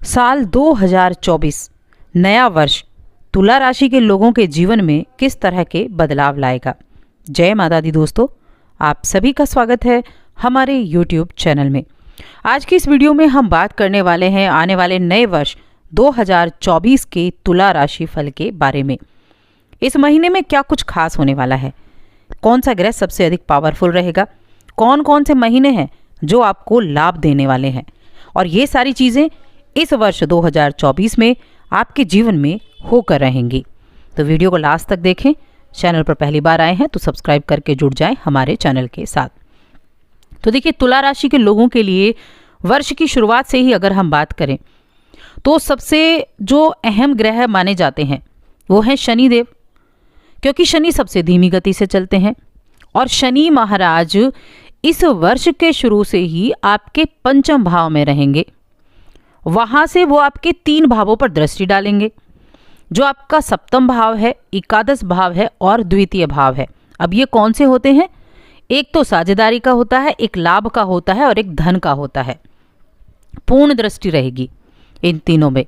साल 2024 नया वर्ष तुला राशि के लोगों के जीवन में किस तरह के बदलाव लाएगा। जय माता दी दोस्तों, आप सभी का स्वागत है हमारे YouTube चैनल में। आज की इस वीडियो में हम बात करने वाले हैं आने वाले नए वर्ष 2024 के तुला राशि फल के बारे में। इस महीने में क्या कुछ खास होने वाला है, कौन सा ग्रह सबसे अधिक पावरफुल रहेगा, कौन कौन से महीने हैं जो आपको लाभ देने वाले हैं, और ये सारी चीज़ें इस वर्ष 2024 में आपके जीवन में होकर रहेंगी। तो वीडियो को लास्ट तक देखें। चैनल पर पहली बार आए हैं तो सब्सक्राइब करके जुड़ जाएं हमारे चैनल के साथ। तो देखिए, तुला राशि के लोगों के लिए वर्ष की शुरुआत से ही अगर हम बात करें तो सबसे जो अहम ग्रह माने जाते हैं वो हैं शनिदेव, क्योंकि शनि सबसे धीमी गति से चलते हैं और शनि महाराज इस वर्ष के शुरू से ही आपके पंचम भाव में रहेंगे। वहां से वो आपके 3 भावों पर दृष्टि डालेंगे, जो आपका सप्तम भाव है, एकादश भाव है और द्वितीय भाव है। अब ये कौन से होते हैं? एक तो साझेदारी का होता है, एक लाभ का होता है और एक धन का होता है। पूर्ण दृष्टि रहेगी इन तीनों में।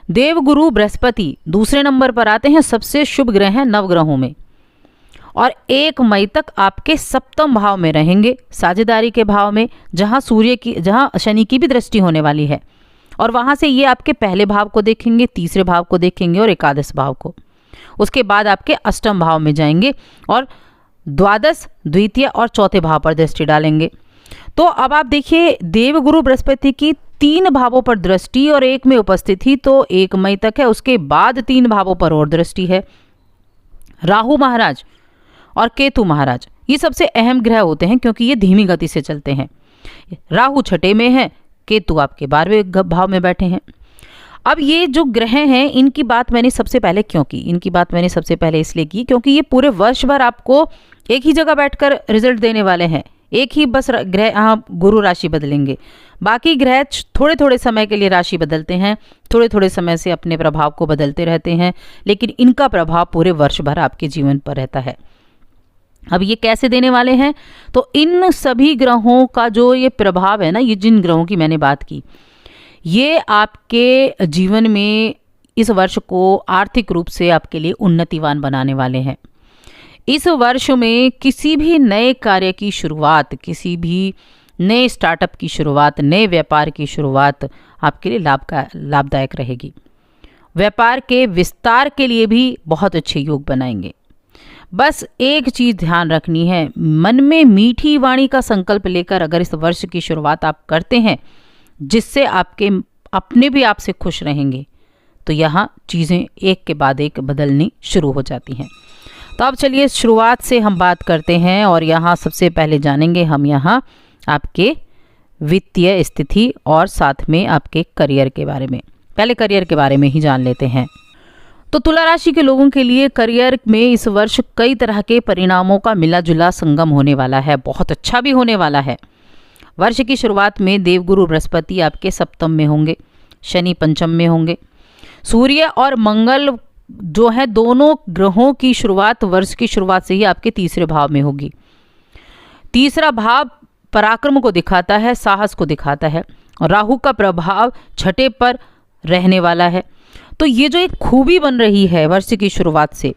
देवगुरु बृहस्पति दूसरे नंबर पर आते हैं, सबसे शुभ ग्रह हैं नवग्रहों में, और 1 मई तक आपके सप्तम भाव में रहेंगे, साझेदारी के भाव में, जहां शनि की भी दृष्टि होने वाली है। और वहां से ये आपके पहले भाव को देखेंगे, तीसरे भाव को देखेंगे और एकादश भाव को। उसके बाद आपके अष्टम भाव में जाएंगे और द्वादश, द्वितीय और चौथे भाव पर दृष्टि डालेंगे। तो अब आप देखिए, देवगुरु बृहस्पति की 3 भावों पर दृष्टि और 1 में उपस्थिति तो 1 मई तक है। उसके बाद 3 भावों पर और दृष्टि है। राहु महाराज और केतु महाराज ये सबसे अहम ग्रह होते हैं, क्योंकि ये धीमी गति से चलते हैं। राहु छठे में है, केतु आपके 12वें भाव में बैठे हैं। अब ये जो ग्रह हैं, इनकी बात मैंने सबसे पहले क्यों की? इनकी बात मैंने सबसे पहले इसलिए की क्योंकि ये पूरे वर्ष भर आपको एक ही जगह बैठकर रिजल्ट देने वाले हैं। एक ही बस ग्रह यहाँ गुरु राशि बदलेंगे, बाकी ग्रह थोड़े थोड़े समय के लिए राशि बदलते हैं, थोड़े थोड़े समय से अपने प्रभाव को बदलते रहते हैं, लेकिन इनका प्रभाव पूरे वर्ष भर आपके जीवन पर रहता है। अब ये कैसे देने वाले हैं? तो इन सभी ग्रहों का जो ये प्रभाव है ना, ये जिन ग्रहों की मैंने बात की, ये आपके जीवन में इस वर्ष को आर्थिक रूप से आपके लिए उन्नतिवान बनाने वाले हैं। इस वर्ष में किसी भी नए कार्य की शुरुआत, किसी भी नए स्टार्टअप की शुरुआत, नए व्यापार की शुरुआत आपके लिए लाभदायक रहेगी। व्यापार के विस्तार के लिए भी बहुत अच्छे योग बनाएंगे। बस एक चीज ध्यान रखनी है, मन में मीठी वाणी का संकल्प लेकर अगर इस वर्ष की शुरुआत आप करते हैं, जिससे आपके अपने भी आपसे खुश रहेंगे, तो यहाँ चीज़ें एक के बाद एक बदलनी शुरू हो जाती हैं। तो अब चलिए शुरुआत से हम बात करते हैं, और यहाँ सबसे पहले जानेंगे हम यहाँ आपके वित्तीय स्थिति और साथ में आपके करियर के बारे में। पहले करियर के बारे में ही जान लेते हैं। तो तुला राशि के लोगों के लिए करियर में इस वर्ष कई तरह के परिणामों का मिला जुला संगम होने वाला है, बहुत अच्छा भी होने वाला है। वर्ष की शुरुआत में देवगुरु बृहस्पति आपके सप्तम में होंगे, शनि पंचम में होंगे, सूर्य और मंगल जो है दोनों ग्रहों की शुरुआत वर्ष की शुरुआत से ही आपके तीसरे भाव में होगी। तीसरा भाव पराक्रम को दिखाता है, साहस को दिखाता है, और राहु का प्रभाव छठे पर रहने वाला है। तो ये जो एक खूबी बन रही है वर्ष की शुरुआत से,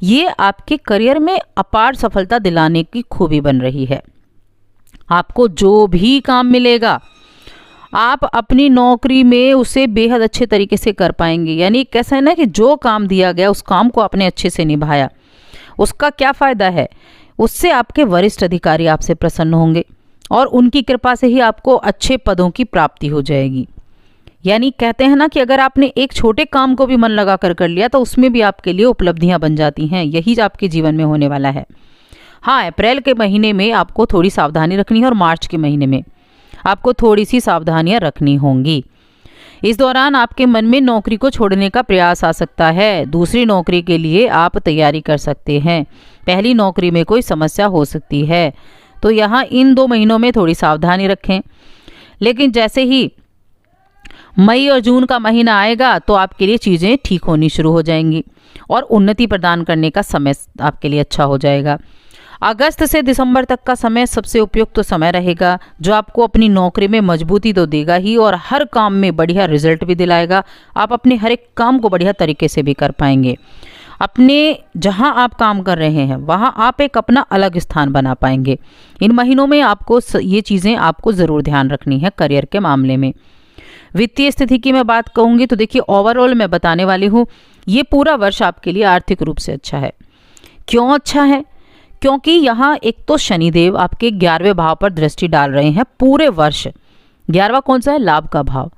ये आपके करियर में अपार सफलता दिलाने की खूबी बन रही है। आपको जो भी काम मिलेगा, आप अपनी नौकरी में उसे बेहद अच्छे तरीके से कर पाएंगे। यानी कैसा है ना कि जो काम दिया गया उस काम को आपने अच्छे से निभाया, उसका क्या फ़ायदा है? उससे आपके वरिष्ठ अधिकारी आपसे प्रसन्न होंगे और उनकी कृपा से ही आपको अच्छे पदों की प्राप्ति हो जाएगी। यानी कहते हैं ना कि अगर आपने एक छोटे काम को भी मन लगा कर लिया तो उसमें भी आपके लिए उपलब्धियां बन जाती हैं। यही आपके जीवन में होने वाला है। हाँ, अप्रैल के महीने में आपको थोड़ी सावधानी रखनी है और मार्च के महीने में आपको थोड़ी सी सावधानियां रखनी होंगी। इस दौरान आपके मन में नौकरी को छोड़ने का प्रयास आ सकता है। दूसरी नौकरी के लिए आप तैयारी कर सकते हैं। पहली नौकरी में कोई समस्या हो सकती है, तो यहाँ इन 2 महीनों में थोड़ी सावधानी रखें। लेकिन जैसे ही मई और जून का महीना आएगा तो आपके लिए चीज़ें ठीक होनी शुरू हो जाएंगी और उन्नति प्रदान करने का समय आपके लिए अच्छा हो जाएगा। अगस्त से दिसंबर तक का समय सबसे उपयुक्त तो समय रहेगा, जो आपको अपनी नौकरी में मजबूती तो देगा ही और हर काम में बढ़िया रिजल्ट भी दिलाएगा। आप अपने हर एक काम को बढ़िया तरीके से भी कर पाएंगे। अपने जहां आप काम कर रहे हैं वहां आप एक अपना अलग स्थान बना पाएंगे। इन महीनों में आपको ये चीज़ें आपको ज़रूर ध्यान रखनी है करियर के मामले में। वित्तीय स्थिति की मैं बात कहूँगी तो देखिए, ओवरऑल मैं बताने वाली हूँ, ये पूरा वर्ष आपके लिए आर्थिक रूप से अच्छा है। क्यों अच्छा है? क्योंकि यहाँ एक तो शनिदेव आपके 11वें भाव पर दृष्टि डाल रहे हैं पूरे वर्ष। 11वां कौन सा है? लाभ का भाव।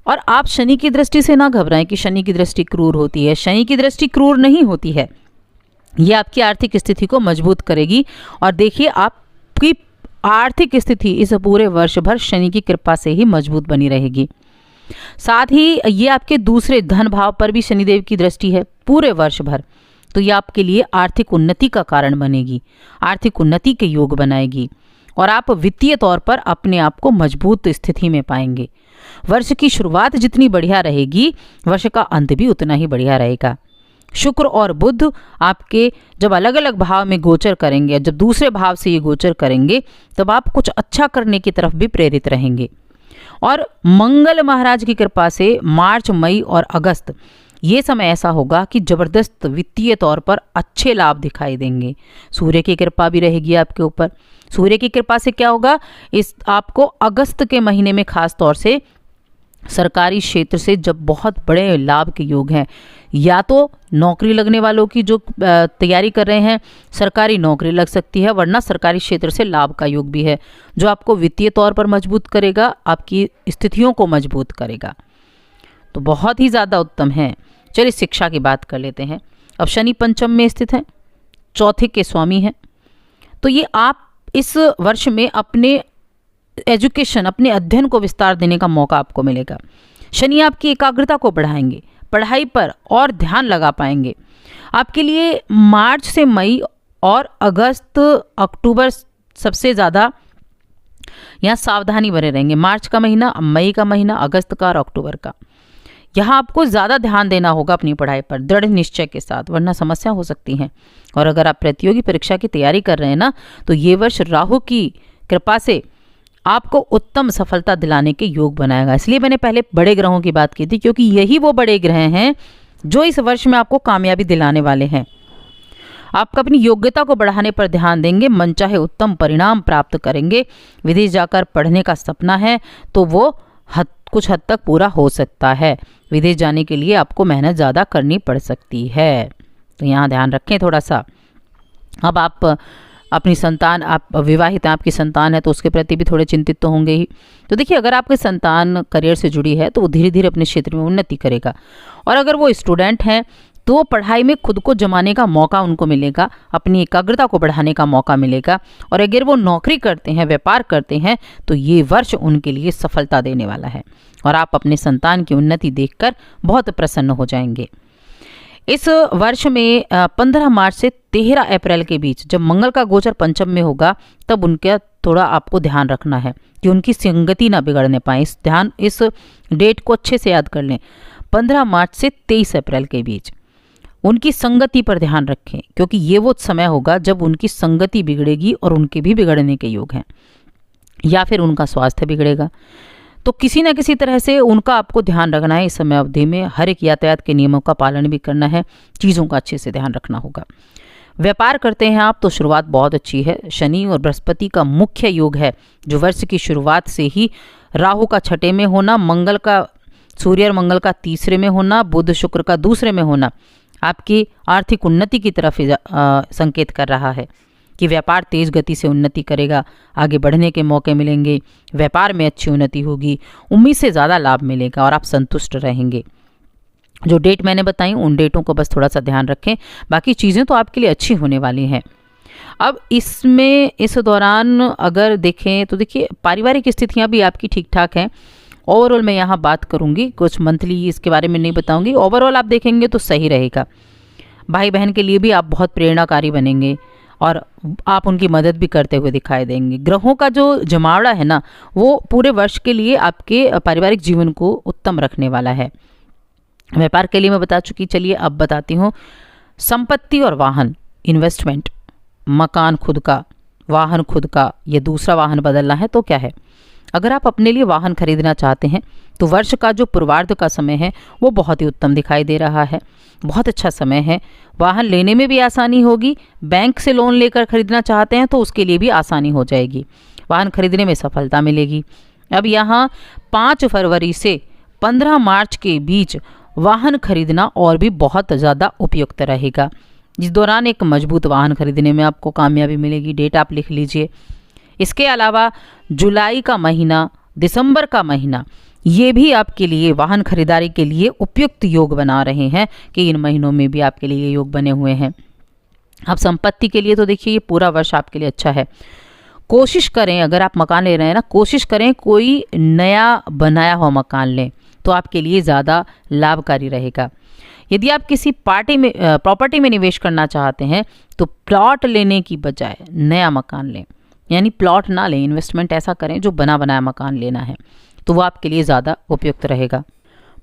और आप शनि की दृष्टि से ना घबराएं कि शनि की दृष्टि क्रूर होती है। शनि की दृष्टि क्रूर नहीं होती है, ये आपकी आर्थिक स्थिति को मजबूत करेगी। और देखिए, आपकी आर्थिक स्थिति इस पूरे वर्ष भर शनि की कृपा से ही मजबूत बनी रहेगी। साथ ही ये आपके दूसरे धन भाव पर भी शनिदेव की दृष्टि है पूरे वर्ष भर, तो ये आपके लिए आर्थिक उन्नति का कारण बनेगी, आर्थिक उन्नति के योग बनाएगी और आप वित्तीय तौर पर अपने आप को मजबूत स्थिति में पाएंगे। वर्ष की शुरुआत जितनी बढ़िया रहेगी, वर्ष का अंत भी उतना ही बढ़िया रहेगा। शुक्र और बुध आपके जब अलग अलग भाव में गोचर करेंगे, जब दूसरे भाव से ये गोचर करेंगे, तब आप कुछ अच्छा करने की तरफ भी प्रेरित रहेंगे। और मंगल महाराज की कृपा से मार्च, मई और अगस्त ये समय ऐसा होगा कि जबरदस्त वित्तीय तौर पर अच्छे लाभ दिखाई देंगे। सूर्य की कृपा भी रहेगी आपके ऊपर। सूर्य की कृपा से क्या होगा, इस आपको अगस्त के महीने में खास तौर से सरकारी क्षेत्र से जब बहुत बड़े लाभ के योग हैं, या तो नौकरी लगने वालों की जो तैयारी कर रहे हैं, सरकारी नौकरी लग सकती है, वरना सरकारी क्षेत्र से लाभ का योग भी है, जो आपको वित्तीय तौर पर मजबूत करेगा, आपकी स्थितियों को मजबूत करेगा। तो बहुत ही ज़्यादा उत्तम है। चलिए शिक्षा की बात कर लेते हैं। अब शनि पंचम में स्थित है, चौथे के स्वामी हैं, तो ये आप इस वर्ष में अपने एजुकेशन, अपने अध्ययन को विस्तार देने का मौका आपको मिलेगा। शनि आपकी एकाग्रता को बढ़ाएंगे, पढ़ाई पर और ध्यान लगा पाएंगे। आपके लिए मार्च से मई और अगस्त, अक्टूबर सबसे ज़्यादा यहाँ सावधानी बने रहेंगे। मार्च का महीना, मई का महीना, अगस्त का और अक्टूबर का, यहाँ आपको ज़्यादा ध्यान देना होगा अपनी पढ़ाई पर दृढ़ निश्चय के साथ, वरना समस्या हो सकती है। और अगर आप प्रतियोगी परीक्षा की तैयारी कर रहे हैं ना, तो ये वर्ष राहु की कृपा से आपको उत्तम सफलता दिलाने के योग बनाएगा। इसलिए मैंने पहले बड़े ग्रहों की बात की थी, क्योंकि यही वो बड़े ग्रह हैं जो इस वर्ष में आपको कामयाबी दिलाने वाले हैं। आप अपनी योग्यता को बढ़ाने पर ध्यान देंगे, मनचाहे उत्तम परिणाम प्राप्त करेंगे। विदेश जाकर पढ़ने का सपना है तो वो कुछ हद तक पूरा हो सकता है। विदेश जाने के लिए आपको मेहनत ज़्यादा करनी पड़ सकती है, तो यहाँ ध्यान रखें थोड़ा सा। अब आप अपनी संतान, आप विवाहित हैं, आपकी संतान है, तो उसके प्रति भी थोड़े चिंतित तो होंगे ही। तो देखिए, अगर आपकी संतान करियर से जुड़ी है तो वो धीरे धीरे अपने क्षेत्र में उन्नति करेगा। और अगर वो स्टूडेंट हैं तो पढ़ाई में खुद को जमाने का मौका उनको मिलेगा, अपनी एकाग्रता को बढ़ाने का मौका मिलेगा। और अगर वो नौकरी करते हैं, व्यापार करते हैं, तो ये वर्ष उनके लिए सफलता देने वाला है और आप अपने संतान की उन्नति देखकर बहुत प्रसन्न हो जाएंगे। इस वर्ष में 15 मार्च से 13 अप्रैल के बीच जब मंगल का गोचर पंचम में होगा, तब उनका थोड़ा आपको ध्यान रखना है कि उनकी संगति ना बिगड़ने पाए। इस डेट को अच्छे से याद कर लें। 15 मार्च से 23 अप्रैल के बीच उनकी संगति पर ध्यान रखें, क्योंकि ये वो समय होगा जब उनकी संगति बिगड़ेगी और उनके भी बिगड़ने के योग हैं, या फिर उनका स्वास्थ्य बिगड़ेगा। तो किसी न किसी तरह से उनका आपको ध्यान रखना है। इस समय अवधि में हर एक यातायात के नियमों का पालन भी करना है, चीज़ों का अच्छे से ध्यान रखना होगा। व्यापार करते हैं आप, तो शुरुआत बहुत अच्छी है। शनि और बृहस्पति का मुख्य योग है, जो वर्ष की शुरुआत से ही राहु का छठे में होना, मंगल का, सूर्य और मंगल का तीसरे में होना, बुध शुक्र का दूसरे में होना आपकी आर्थिक उन्नति की तरफ संकेत कर रहा है कि व्यापार तेज गति से उन्नति करेगा, आगे बढ़ने के मौके मिलेंगे, व्यापार में अच्छी उन्नति होगी, उम्मीद से ज़्यादा लाभ मिलेगा और आप संतुष्ट रहेंगे। जो डेट मैंने बताई उन डेटों को बस थोड़ा सा ध्यान रखें, बाकी चीज़ें तो आपके लिए अच्छी होने वाली हैं। अब इसमें इस दौरान अगर देखें तो देखिए, पारिवारिक स्थितियाँ भी आपकी ठीक ठाक हैं। ओवरऑल मैं यहाँ बात करूँगी, कुछ मंथली इसके बारे में नहीं बताऊँगी। ओवरऑल आप देखेंगे तो सही रहेगा। भाई बहन के लिए भी आप बहुत प्रेरणाकारी बनेंगे और आप उनकी मदद भी करते हुए दिखाई देंगे। ग्रहों का जो जमावड़ा है ना, वो पूरे वर्ष के लिए आपके पारिवारिक जीवन को उत्तम रखने वाला है। व्यापार के लिए मैं बता चुकी, चलिए अब बताती हूँ। संपत्ति और वाहन, इन्वेस्टमेंट, मकान खुद का, वाहन खुद का, या दूसरा वाहन बदलना है तो क्या है। अगर आप अपने लिए वाहन खरीदना चाहते हैं तो वर्ष का जो पूर्वार्ध का समय है वो बहुत ही उत्तम दिखाई दे रहा है, बहुत अच्छा समय है। वाहन लेने में भी आसानी होगी, बैंक से लोन लेकर खरीदना चाहते हैं तो उसके लिए भी आसानी हो जाएगी, वाहन खरीदने में सफलता मिलेगी। अब यहाँ 5 फरवरी से 15 मार्च के बीच वाहन खरीदना और भी बहुत ज़्यादा उपयुक्त रहेगा। इस दौरान एक मजबूत वाहन खरीदने में आपको कामयाबी मिलेगी, डेट आप लिख लीजिए। इसके अलावा जुलाई का महीना, दिसंबर का महीना, ये भी आपके लिए वाहन खरीदारी के लिए उपयुक्त योग बना रहे हैं कि इन महीनों में भी आपके लिए योग बने हुए हैं। अब संपत्ति के लिए तो देखिए ये पूरा वर्ष आपके लिए अच्छा है। कोशिश करें, अगर आप मकान ले रहे हैं ना, कोशिश करें कोई नया बनाया हुआ मकान लें तो आपके लिए ज़्यादा लाभकारी रहेगा। यदि आप किसी प्रॉपर्टी में निवेश करना चाहते हैं तो प्लॉट लेने की बजाय नया मकान लें, यानी प्लॉट ना लें, इन्वेस्टमेंट ऐसा करें जो बना बनाया मकान लेना है, तो वो आपके लिए ज़्यादा उपयुक्त रहेगा।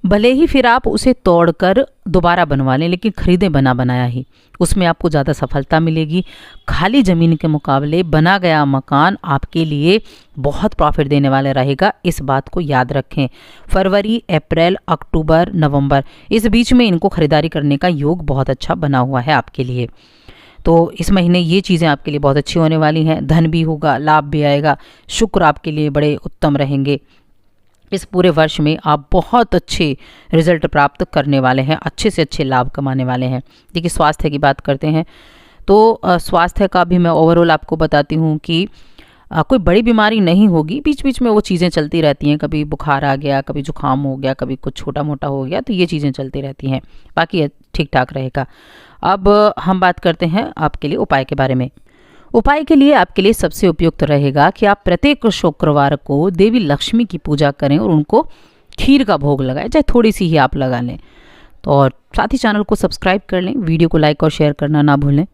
भले ही फिर आप उसे तोड़कर दोबारा बनवा लें, लेकिन खरीदें बना बनाया ही, उसमें आपको ज़्यादा सफलता मिलेगी। खाली ज़मीन के मुकाबले बना गया मकान आपके लिए बहुत प्रॉफिट देने वाला रहेगा, इस बात को याद रखें। फरवरी, अप्रैल, अक्टूबर, नवंबर, इस बीच में इनको खरीदारी करने का योग बहुत अच्छा बना हुआ है आपके लिए। तो इस महीने ये चीज़ें आपके लिए बहुत अच्छी होने वाली हैं। धन भी होगा, लाभ भी आएगा, शुक्र आपके लिए बड़े उत्तम रहेंगे। इस पूरे वर्ष में आप बहुत अच्छे रिजल्ट प्राप्त करने वाले हैं, अच्छे से अच्छे लाभ कमाने वाले हैं। देखिए स्वास्थ्य की बात करते हैं तो स्वास्थ्य का भी मैं ओवरऑल आपको बताती हूँ कि कोई बड़ी बीमारी नहीं होगी, बीच बीच में वो चीज़ें चलती रहती हैं, कभी बुखार आ गया, कभी जुकाम हो गया, कभी कुछ छोटा मोटा हो गया, तो ये चीज़ें चलती रहती हैं, बाकी ठीक ठाक रहेगा। अब हम बात करते हैं आपके लिए उपाय के बारे में। उपाय के लिए आपके लिए सबसे उपयुक्त रहेगा कि आप प्रत्येक शुक्रवार को देवी लक्ष्मी की पूजा करें और उनको खीर का भोग लगाएं, चाहे थोड़ी सी ही आप लगा लें। तो और साथ ही चैनल को सब्सक्राइब कर लें, वीडियो को लाइक और शेयर करना ना भूलें।